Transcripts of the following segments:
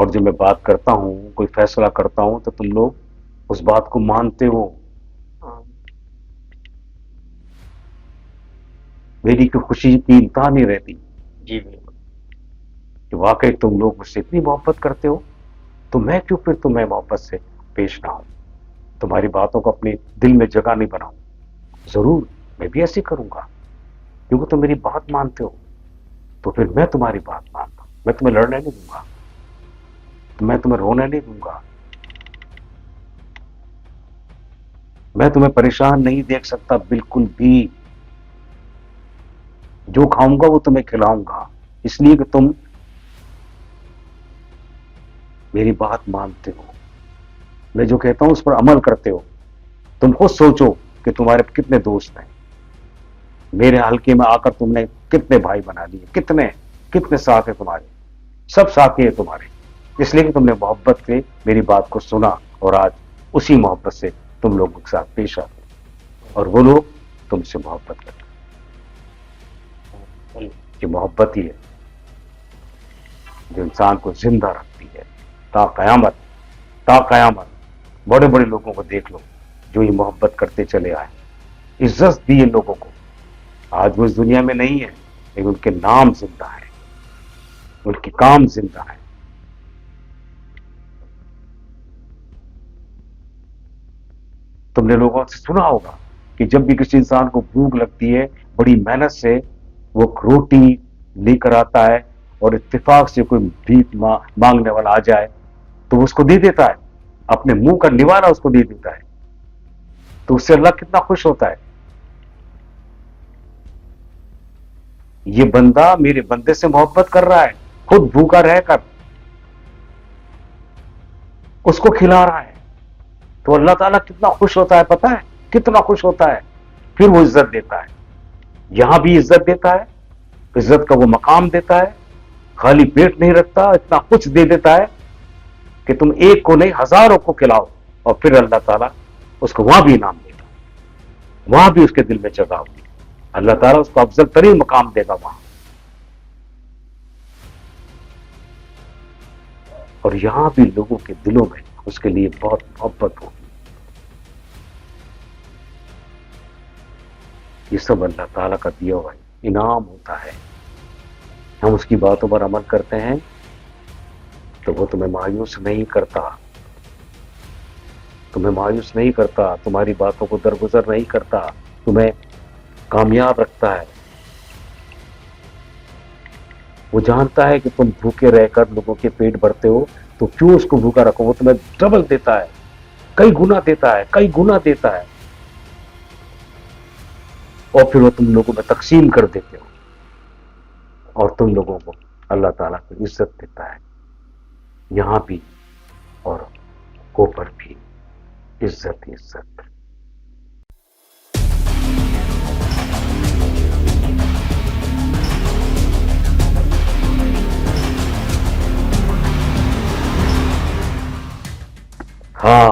اور جب میں بات کرتا ہوں، کوئی فیصلہ کرتا ہوں تو تم لوگ اس بات کو مانتے ہو. ہاں میری کی خوشی کی انتہا نہیں رہتی جی بالکل. کہ واقعی تم لوگ مجھ سے اتنی محبت کرتے ہو، تو میں کیوں پھر تمہیں محبت سے پیش نہ ہوں، تمہاری باتوں کو اپنے دل میں جگہ نہیں بناؤں. ضرور میں بھی ایسے کروں گا، کیونکہ تم میری بات مانتے ہو. تو پھر میں تمہاری بات مانتا ہوں، میں تمہیں لڑنے نہیں دوں گا، میں تمہیں رونے نہیں دوں گا، میں تمہیں پریشان نہیں دیکھ سکتا بالکل بھی. جو کھاؤں گا وہ تمہیں کھلاؤں گا، اس لیے کہ تم میری بات مانتے ہو، میں جو کہتا ہوں اس پر عمل کرتے ہو. تم خود سوچو کہ تمہارے کتنے دوست ہیں، میرے حلقے میں آ کر تم نے کتنے بھائی بنا لیے، کتنے کتنے ساتھ ہیں تمہارے، سب ساتھی ہیں تمہارے، اس لیے کہ تم نے محبت سے میری بات کو سنا اور آج اسی محبت سے تم لوگوں کے ساتھ پیش آتے اور وہ لوگ تم سے محبت کرتے بالکل. ہیں. یہ محبت ہی ہے جو انسان کو زندہ رکھتی ہے تا قیامت. تا قیامت بڑے بڑے لوگوں کو دیکھ لو جو یہ محبت کرتے چلے آئے، عزت دی ان لوگوں کو. آج وہ اس دنیا میں نہیں ہے لیکن ان کے نام زندہ ہے، ان کے کام زندہ ہے. تم نے لوگوں سے سنا ہوگا کہ جب بھی کسی انسان کو بھوک لگتی ہے، بڑی محنت سے وہ روٹی لے کر آتا ہے، اور اتفاق سے کوئی بھیک مانگنے والا آ جائے تو وہ اس کو دے دیتا ہے، اپنے منہ کا نوارا اس کو دے دیتا ہے. تو اس سے اللہ کتنا خوش ہوتا ہے. یہ بندہ میرے بندے سے محبت کر رہا ہے، خود بھوکا رہ کر اس کو کھلا رہا ہے. تو اللہ تعالیٰ کتنا خوش ہوتا ہے پتا ہے، کتنا خوش ہوتا ہے. پھر وہ عزت دیتا ہے، یہاں بھی عزت دیتا ہے، عزت کا وہ مقام دیتا ہے. خالی پیٹ نہیں رکھتا، اتنا کچھ دے دیتا ہے کہ تم ایک کو نہیں ہزاروں کو کھلاؤ. اور پھر اللہ تعالیٰ اس کو وہاں بھی انعام دے گا، وہاں بھی اس کے دل میں جگہ ہوگی. اللہ تعالیٰ اس کو افضل ترین مقام دے گا وہاں. اور یہاں بھی لوگوں کے دلوں میں اس کے لیے بہت محبت ہوگی. یہ سب اللہ تعالیٰ کا دیا ہوا انعام ہوتا ہے. ہم اس کی باتوں پر عمل کرتے ہیں تو وہ تمہیں مایوس نہیں کرتا، تمہیں مایوس نہیں کرتا، تمہاری باتوں کو درگزر نہیں کرتا، تمہیں کامیاب رکھتا ہے. وہ جانتا ہے کہ تم بھوکے رہ کر لوگوں کے پیٹ بھرتے ہو، تو کیوں اس کو بھوکا رکھو. وہ تمہیں ڈبل دیتا ہے، کئی گنا دیتا ہے، کئی گنا دیتا ہے. اور پھر وہ تم لوگوں میں تقسیم کر دیتے ہو، اور تم لوگوں کو اللہ تعالیٰ کو عزت دیتا ہے یہاں بھی اور اوپر بھی. عزت ہی عزت. ہاں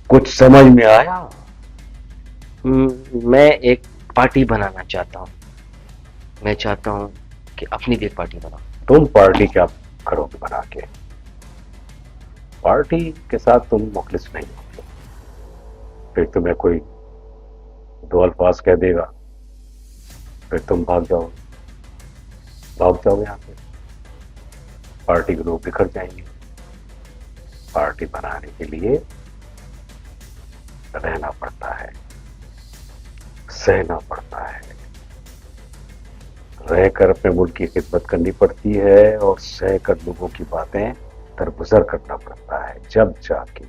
کچھ سمجھ میں آیا؟ میں ایک پارٹی بنانا چاہتا ہوں. میں چاہتا ہوں کہ اپنی بھی ایک پارٹی بناؤں. تم پارٹی کیا کرو گے بنا کے؟ پارٹی کے ساتھ تم مخلص نہیں ہو. پھر تمہیں کوئی دو الفاظ کہہ دے گا، پھر تم بھاگ جاؤ یہاں سے. پارٹی کے لوگ بکھر جائیں گے. پارٹی بنانے کے لیے رہنا پڑتا ہے، سہنا پڑتا ہے، رہ کر اپنے ملک کی خدمت کرنی پڑتی ہے، اور سہ کر لوگوں کی باتیں درگزر کرنا پڑتا ہے. جب جا کے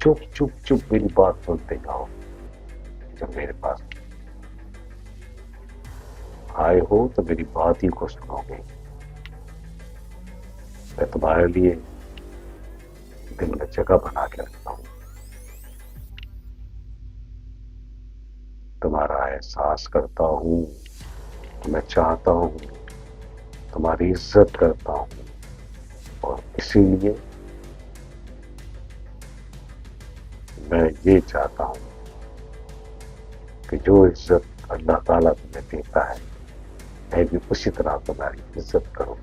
چپ چپ چپ میری بات سنتے جاؤ. جب میرے پاس آئے ہو تو میری بات ہی کو سنو گے. میں تمہارے لیے دل میں جگہ بنا کے رکھتا ہوں، تمہارا احساس کرتا ہوں، میں چاہتا ہوں، تمہاری عزت کرتا ہوں. اور اسی لیے میں یہ چاہتا ہوں کہ جو عزت اللہ تعالیٰ تمہیں دیتا ہے میں بھی اسی طرح تمہاری عزت کروں.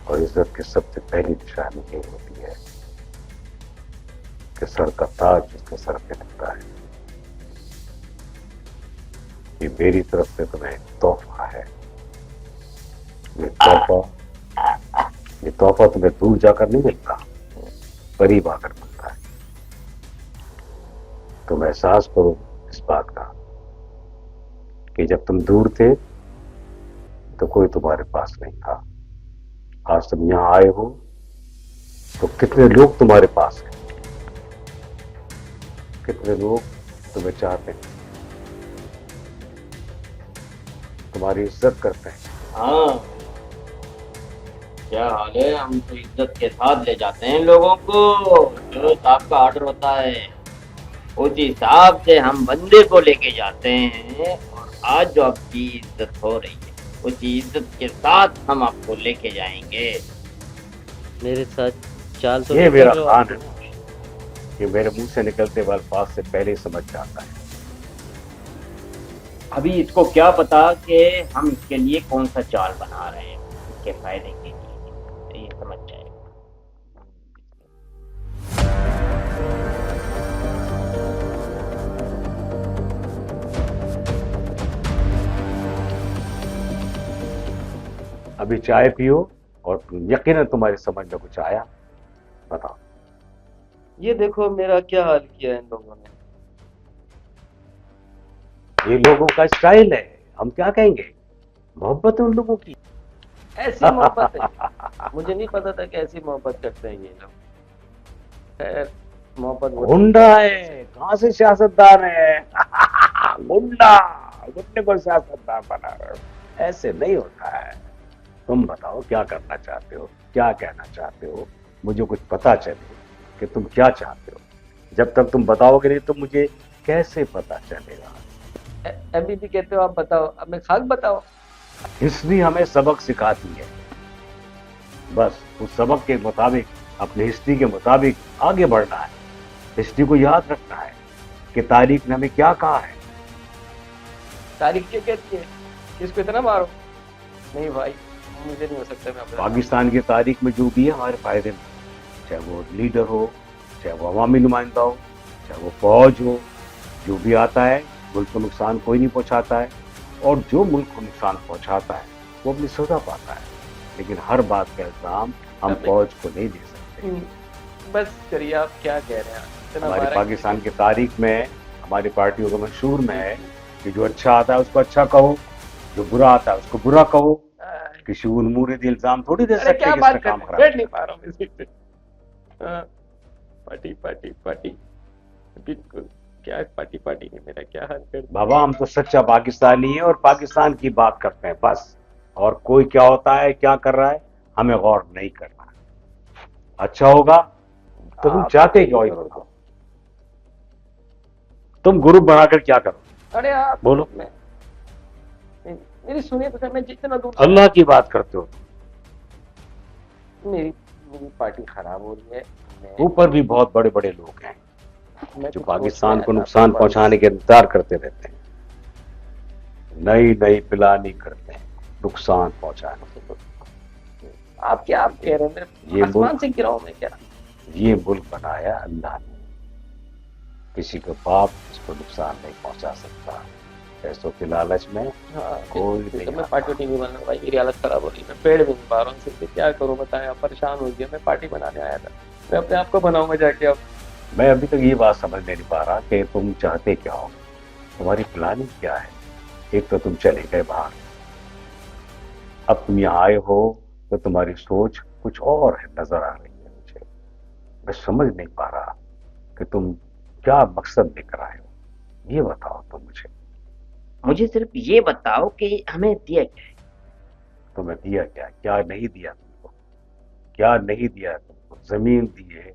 اور عزت کی سب سے پہلی نشانی یہ ہوتی ہے کہ سر کا تاج جس کے سر پہ لگتا ہے. یہ میری طرف سے تمہیں ایک تحفہ ہے. یہ تحفہ تمہیں دور جا کر نہیں ملتا، قریب آ کر ملتا ہے. تم احساس کرو اس بات کا کہ جب تم دور تھے تو کوئی تمہارے پاس نہیں تھا. آج تم یہاں آئے ہو تو کتنے لوگ تمہارے پاس ہیں، کتنے لوگ تمہیں چاہتے ہیں، تمہاری عزت کرتے ہیں. ہاں کیا حال ہے؟ ہم تو عزت کے ساتھ لے جاتے ہیں لوگوں کو. جو صاحب کا آرڈر ہوتا ہے اسی حساب سے ہم بندے کو لے کے جاتے ہیں. اور آج جو آپ کی عزت ہو رہی ہے اسی عزت کے ساتھ ہم آپ کو لے کے جائیں گے. میرے ساتھ چال تو یہ نہیں میرا کر رہے ہو خان آپ؟ ہے کہ میرے منہ سے نکلتے ہوئے الفاظ سے پہلے ہی سمجھ جاتا ہے. ابھی اس کو کیا پتا کہ ہم اس کے لیے کون سا چال بنا رہے ہیں اس کے فائدے کے لیے. یہ سمجھ جائے گا. ابھی چائے پیو اور یقیناً تمہاری سمجھ میں کچھ آیا. بتاؤ. یہ دیکھو میرا کیا حال کیا ہے ان لوگوں نے. یہ لوگوں کا اسٹائل ہے، ہم کیا کہیں گے. محبت ہے ان لوگوں کی. ایسی محبت ہے، مجھے نہیں پتا تھا کہ ایسی محبت کرتے ہیں یہ لوگ. خیر محبت گنڈا ہے، کہاں سے سیاستدان ہے. گنڈا، گنڈے کو سیاستدان بنا رہے ہو. ایسے نہیں ہوتا ہے. تم بتاؤ کیا کرنا چاہتے ہو، کیا کہنا چاہتے ہو. مجھے کچھ پتا چلے کہ تم کیا چاہتے ہو. جب تک تم بتاؤ گے نہیں تو مجھے کیسے پتا چلے گا. ابھی بھی کہتے ہو آپ بتاؤ، اب میں خاک بتاؤ. ہسٹری ہمیں سبق سکھاتی ہے، بس اس سبق کے مطابق اپنے ہسٹری کے مطابق آگے بڑھنا ہے. ہسٹری کو یاد رکھنا ہے کہ تاریخ نے ہمیں کیا کہا ہے. تاریخ کیا کہتی ہے؟ کس کو اتنا مارو؟ نہیں بھائی مجھے نہیں ہو سکتا. میں اپنا پاکستان کی تاریخ میں جو بھی ہے ہمارے فائدے میں، چاہے وہ لیڈر ہو، چاہے وہ عوامی نمائندہ ہو، چاہے وہ فوج ہو، جو بھی آتا ہے ملک کو نقصان کوئی نہیں پہنچاتا ہے. اور جو ملک کو نقصان پہنچاتا ہے وہ اپنی سزا پاتا ہے. لیکن ہر بات کا الزام ہم فوج کو نہیں دے سکتے. بس کریے آپ کیا کہہ رہے ہیں. اتنا ہماری مارا پاکستان کی تاریخ میں ہماری پارٹیوں کا منشور میں ہے کہ جو اچھا آتا ہے اس کو اچھا کہو، جو برا آتا ہے اس کو برا کہو. کسی کو مورد الزام تھوڑی دے ارے سکتے کیا کہ اس بات نے کر کام رہے ہیں؟ خراب بیٹھ کیا. نہیں پا رہا ہوں اسی پہ. پارٹی پارٹی پارٹی بالکل. کیا پارٹی پارٹی نے میرا کیا حال کر دیا. بابا ہم تو سچا پاکستانی ہیں اور پاکستان کی بات کرتے ہیں بس. اور کوئی کیا ہوتا ہے کیا کر رہا ہے ہمیں غور نہیں کرنا. اچھا ہوگا تو تم چاہتے کیا ہو یہ بتاؤ. تم گروپ بنا کر کیا کرو ارے آپ بولو. میری سنیے تو میں جتنا دور اللہ کی بات کرتے ہو. میری پارٹی خراب ہو رہی ہے. اوپر بھی بہت بڑے بڑے لوگ ہیں میں جو کچھ پاکستان سوچ کو رہا نقصان تھا. پہنچانے کے انتظار کرتے رہتے ہیں. نئی نئی پلاننگ کرتے ہیں نقصان پہنچانے. آپ کیا آپ کہہ رہے ہیں؟ یہ آسمان سے گراؤں میں کیا؟ یہ ملک بنایا اللہ نے. کسی کو باپ اس کو نقصان نہیں پہنچا سکتا. پیسوں کے لالچ میں کوئی نہیں میں آتا. پارٹی نہیں بنا بھائی. میری حالت خراب ہو رہی ہے. میں پیڑ بھی نہیں پا رہا ہوں. صرف کیا کروں بتائیں. آپ پریشان ہو گیا. میں پارٹی بنانے آیا تھا. میں اپنے آپ کو بناؤں گا جا کے. اب میں ابھی تک یہ بات سمجھ نہیں پا رہا کہ تم چاہتے کیا ہو، تمہاری پلاننگ کیا ہے. ایک تو تم چلے گئے باہر، اب تم یہاں آئے ہو تو تمہاری سوچ کچھ اور ہے نظر آ رہی ہے مجھے. میں سمجھ نہیں پا رہا کہ تم کیا مقصد لے کر آئے ہو. یہ بتاؤ تم مجھے. مجھے صرف یہ بتاؤ کہ ہمیں دیا کیا ہے. تمہیں دیا کیا، کیا نہیں دیا تم کو، کیا نہیں دیا تم کو. زمین دی ہے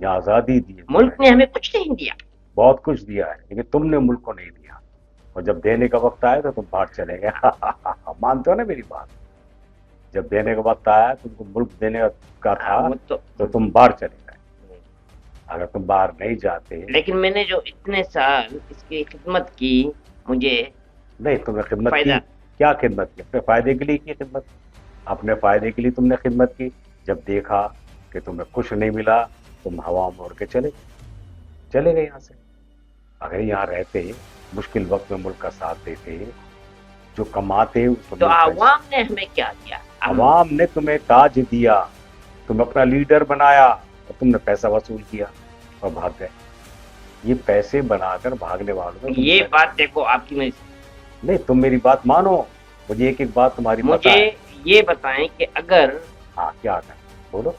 یا آزادی دی ہے. ملک نے ہمیں کچھ نہیں دیا. بہت کچھ دیا ہے لیکن تم نے ملک کو نہیں دیا. اور جب دینے کا وقت آیا تو تم باہر چلے گئے. مانتے ہو نا میری بات. جب دینے کا وقت آیا تم کو ملک دینے کا تھا تو تم باہر چلے گئے. اگر تم باہر نہیں جاتے. لیکن میں نے جو اتنے سال اس کی خدمت کی مجھے نہیں تم نے خدمت کیا خدمت کی؟ اپنے فائدے کے لیے کی خدمت، اپنے فائدے کے لیے تم نے خدمت کی. جب دیکھا کہ تمہیں کچھ نہیں ملا تم ہوا میں اڑ کے چلے گئے یہاں سے. اگر یہاں رہتے مشکل وقت میں ملک کا ساتھ دیتے جو کماتے تو عوام نے ہمیں کیا دیا؟ عوام نے تمہیں تاج دیا، تم اپنا لیڈر بنایا اور تم نے پیسہ وصول کیا اور بھاگ گئے. یہ پیسے بنا کر بھاگنے والوں میں یہ بات دیکھو آپ کی، نہیں تم میری بات مانو، مجھے ایک بات تمہاری مجھے یہ بتائیں کہ اگر ہاں کیا اگر بولو،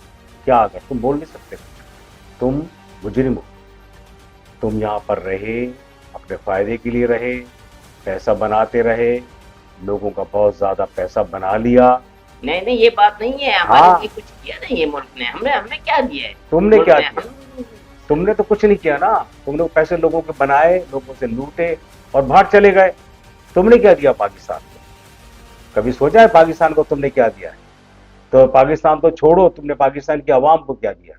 کیا اگر تم بول نہیں سکتے، تم مجرم ہو، تم یہاں پر رہے اپنے فائدے کے لیے رہے، پیسہ بناتے رہے، لوگوں کا بہت زیادہ پیسہ بنا لیا. نہیں یہ بات نہیں ہے، ہمارے لیے کچھ کیا نہیں یہ ملک نے، ہمیں کیا دیا ہے؟ تم نے کیا کیا؟ تم نے تو کچھ نہیں کیا نا، تم نے پیسے لوگوں کے بنائے، لوگوں سے لوٹے اور بھاگ چلے گئے. تم نے کیا دیا پاکستان کو؟ کبھی سوچا ہے پاکستان کو تم نے کیا دیا ہے؟ تو پاکستان تو چھوڑو، تم نے پاکستان کی عوام کو کیا دیا؟